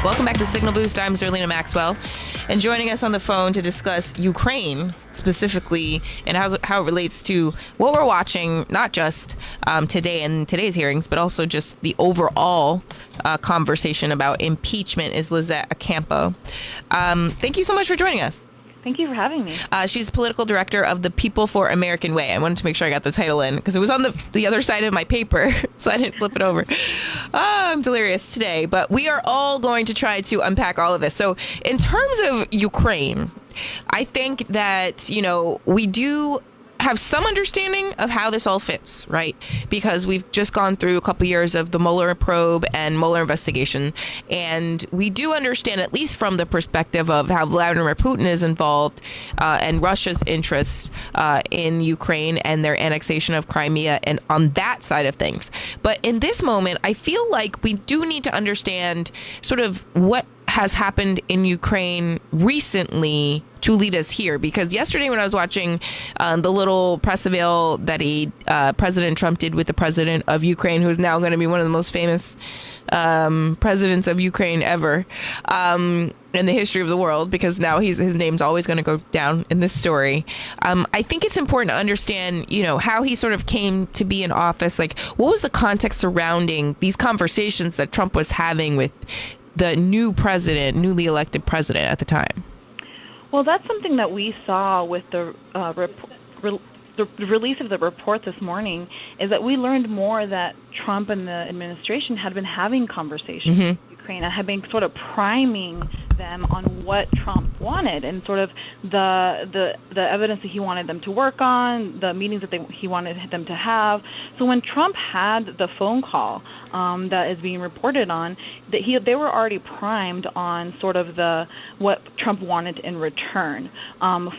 Welcome back to Signal Boost. I'm Zerlina Maxwell. And joining us on the phone to discuss Ukraine specifically and how it relates to what we're watching, not just today in today's hearings, but also just the overall conversation about impeachment, is Lizet Ocampo. Thank you so much for joining us. Thank you for having me. She's political director of the People for American Way. I wanted to make sure I got the title in because it was on the other side of my paper, so I didn't flip it over. I'm delirious today, but we are all going to try to unpack all of this. So in terms of Ukraine, I think that, we do have some understanding of how this all fits, right? Because we've just gone through a couple years of the Mueller probe and Mueller investigation, and we do understand, at least from the perspective of how Vladimir Putin is involved and Russia's interest in Ukraine and their annexation of Crimea and on that side of things. But in this moment, I feel like we do need to understand sort of what has happened in Ukraine recently to lead us here, because yesterday when I was watching the little press avail that President Trump did with the president of Ukraine, who's now going to be one of the most famous presidents of Ukraine ever in the history of the world, because now his name's always going to go down in this story. I think it's important to understand, how he sort of came to be in office. Like, what was the context surrounding these conversations that Trump was having with the newly elected president at the time? Well, that's something that we saw with the release of the report this morning, is that we learned more that Trump and the administration had been having conversations with Ukraine and had been sort of priming them on what Trump wanted and sort of the evidence that he wanted them to work on, the meetings that he wanted them to have. So when Trump had the phone call that is being reported on, that they were already primed on sort of what Trump wanted in return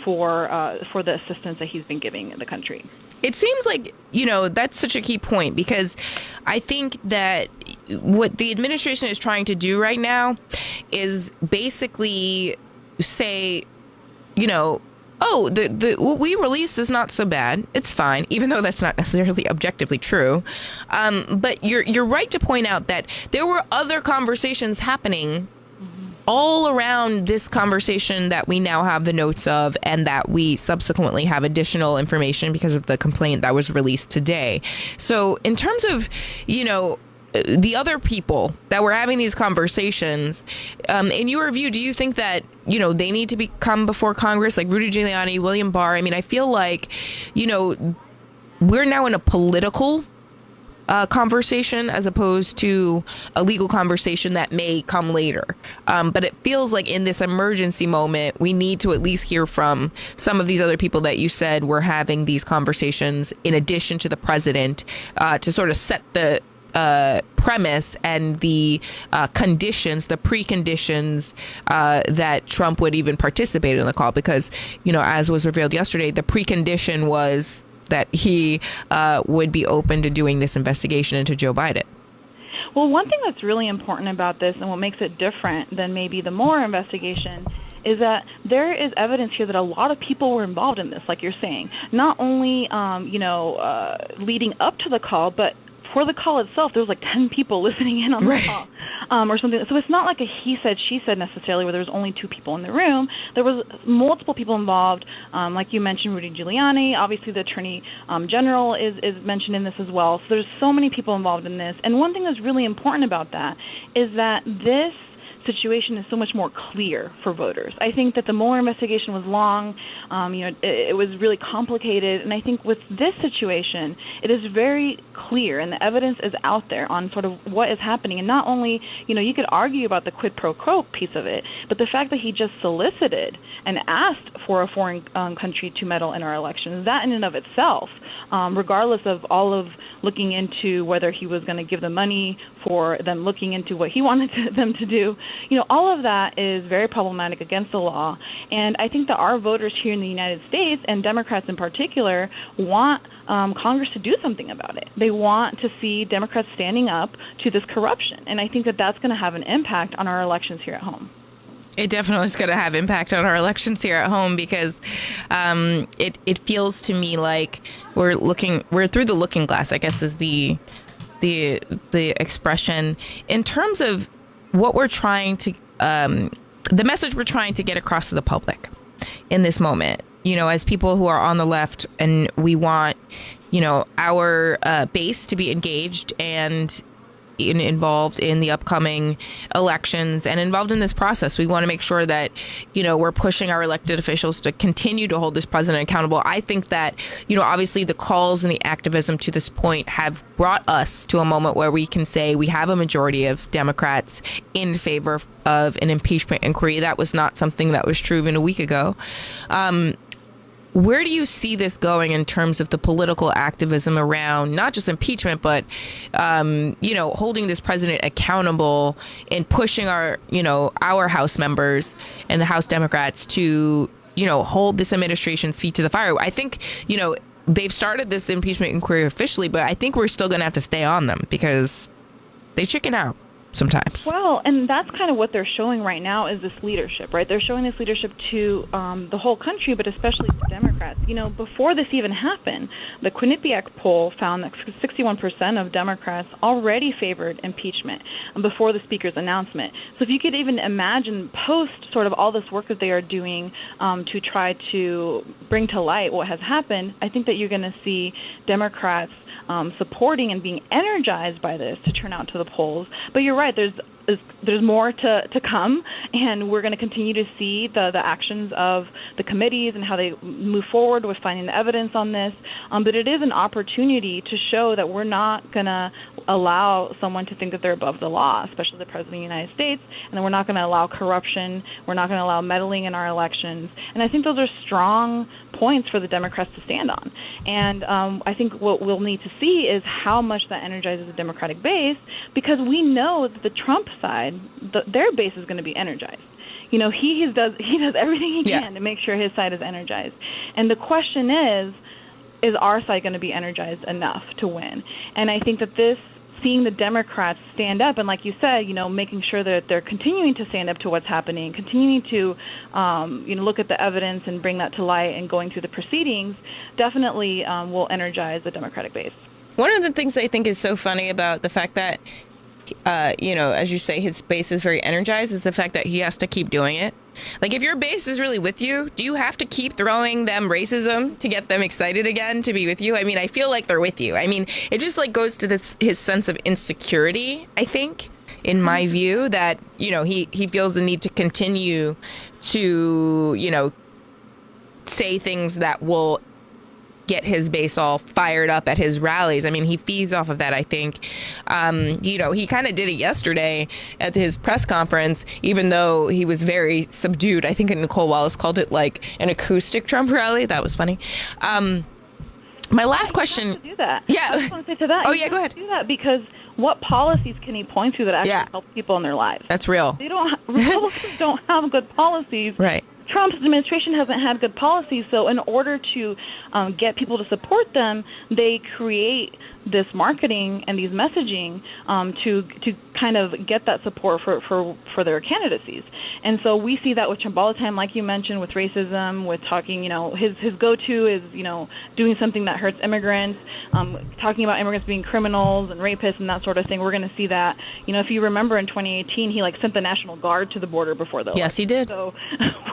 for the assistance that he's been giving the country. It seems like, that's such a key point, because I think that what the administration is trying to do right now is basically say, what we released is not so bad. It's fine, even though that's not necessarily objectively true. But you're right to point out that there were other conversations happening all around this conversation that we now have the notes of, and that we subsequently have additional information because of the complaint that was released today. So in terms of, the other people that were having these conversations, in your view, do you think that, they need to come before Congress, like Rudy Giuliani, William Barr? I mean, I feel like, we're now in a political conversation as opposed to a legal conversation that may come later. But it feels like in this emergency moment, we need to at least hear from some of these other people that you said were having these conversations in addition to the president, to sort of set the premise and the conditions, the preconditions that Trump would even participate in the call. Because, as was revealed yesterday, the precondition was that he would be open to doing this investigation into Joe Biden. Well, one thing that's really important about this, and what makes it different than maybe the Mueller investigation, is that there is evidence here that a lot of people were involved in this, like you're saying. Not only, leading up to the call, but for the call itself, there was like 10 people listening in on the call. Or something. So it's not like a he said, she said necessarily, where there was only two people in the room. There was multiple people involved. Like you mentioned, Rudy Giuliani. Obviously, the Attorney General is mentioned in this as well. So there's so many people involved in this. And one thing that's really important about that is that this situation is so much more clear for voters. I think that the Mueller investigation was long, it was really complicated, and I think with this situation, it is very clear, and the evidence is out there on sort of what is happening. And not only, you could argue about the quid pro quo piece of it, but the fact that he just solicited and asked for a foreign country to meddle in our elections, that in and of itself, regardless of all of looking into whether he was going to give them money for them looking into what he wanted them to do, all of that is very problematic against the law. And I think that our voters here in the United States, and Democrats in particular, want Congress to do something about it. They want to see Democrats standing up to this corruption. And I think that that's going to have an impact on our elections here at home. It definitely is going to have impact on our elections here at home, because it feels to me like we're through the looking glass, I guess is the expression, in terms of what we're trying to, the message we're trying to get across to the public in this moment, as people who are on the left, and we want, our base to be engaged and involved in the upcoming elections and involved in this process. We want to make sure that, we're pushing our elected officials to continue to hold this president accountable. I think that, obviously the calls and the activism to this point have brought us to a moment where we can say we have a majority of Democrats in favor of an impeachment inquiry. That was not something that was true even a week ago. Where do you see this going in terms of the political activism around not just impeachment, but, holding this president accountable and pushing our House members and the House Democrats to, hold this administration's feet to the fire? I think, they've started this impeachment inquiry officially, but I think we're still going to have to stay on them because they chicken out sometimes. Well, and that's kind of what they're showing right now is this leadership, right? They're showing this leadership to the whole country, but especially to Democrats. Before this even happened, the Quinnipiac poll found that 61% of Democrats already favored impeachment before the speaker's announcement. So if you could even imagine post sort of all this work that they are doing to try to bring to light what has happened, I think that you're going to see Democrats supporting and being energized by this to turn out to the polls. But you're right, there's more to come, and we're going to continue to see the actions of the committees and how they move forward with finding the evidence on this. But it is an opportunity to show that we're not going to allow someone to think that they're above the law, especially the President of the United States, and then we're not going to allow corruption. We're not going to allow meddling in our elections. And I think those are strong points for the Democrats to stand on. And I think what we'll need to see is how much that energizes the Democratic base, because we know that the Trump side, their base is going to be energized. He does everything he can to make sure his side is energized. And the question is our side going to be energized enough to win? And I think that seeing the Democrats stand up and, like you said, making sure that they're continuing to stand up to what's happening, continuing to, look at the evidence and bring that to light and going through the proceedings definitely will energize the Democratic base. One of the things I think is so funny about the fact that, as you say, his base is very energized is the fact that he has to keep doing it. Like, if your base is really with you, do you have to keep throwing them racism to get them excited again to be with you? I mean, I feel like they're with you. I mean, it just goes to his sense of insecurity, I think, in my view, that, he feels the need to continue to, say things that will get his base all fired up at his rallies. I mean, he feeds off of that, I think. He kind of did it yesterday at his press conference, even though he was very subdued. I think Nicole Wallace called it an acoustic Trump rally. That was funny. My last question. You have to do that. Yeah. I just want to say to that. Oh, yeah, go ahead. Do that because what policies can he point to that actually help people in their lives? That's real. Republicans don't have good policies. Right. Trump's administration hasn't had good policies, so in order to get people to support them, they create this marketing and these messaging to kind of get that support for their candidacies. And so we see that with Trump all the time, like you mentioned, with racism, with talking, his go-to is, doing something that hurts immigrants, talking about immigrants being criminals and rapists and that sort of thing. We're going to see that. If you remember in 2018, he sent the National Guard to the border before the election. Yes, he did. So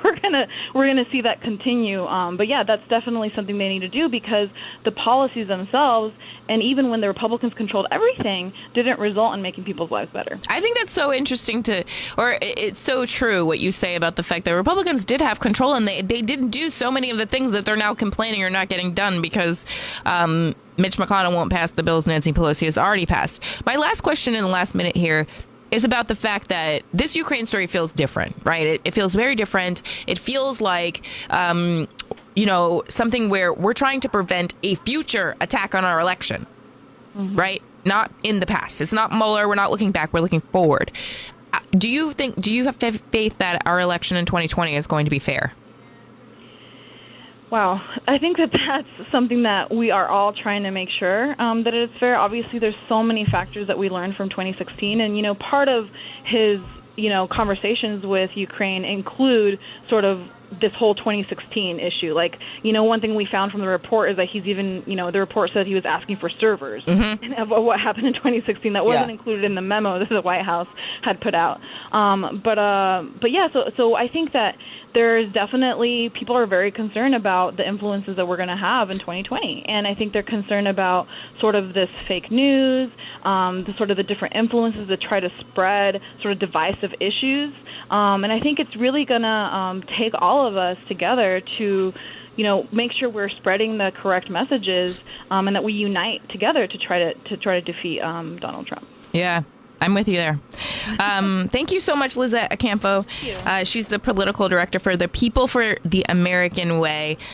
we're gonna see that continue. But yeah, that's definitely something they need to do because the policies themselves, and even when the Republicans controlled everything, didn't result in making people's lives better. I think that's so interesting it's so true what you say about the fact that Republicans did have control and they didn't do so many of the things that they're now complaining are not getting done because Mitch McConnell won't pass the bills Nancy Pelosi has already passed. My last question in the last minute here is about the fact that this Ukraine story feels different, right? It feels very different. It feels like, something where we're trying to prevent a future attack on our election, right? Not in the past. It's not Mueller. We're not looking back. We're looking forward. Do you have faith that our election in 2020 is going to be fair? Wow. I think that's something that we are all trying to make sure that it's fair. Obviously, there's so many factors that we learned from 2016. And, part of his, conversations with Ukraine include sort of this whole 2016 issue. Like, one thing we found from the report is that he's even, the report said he was asking for servers and of what happened in 2016 that wasn't included in the memo that the White House had put out. But yeah, so I think that there's definitely, people are very concerned about the influences that we're going to have in 2020. And I think they're concerned about sort of this fake news, the different influences that try to spread sort of divisive issues. And I think it's really going to take all of us together to, make sure we're spreading the correct messages, and that we unite together to try to defeat Donald Trump. Yeah. I'm with you there. Thank you so much, Lizet Ocampo. She's the political director for the People for the American Way.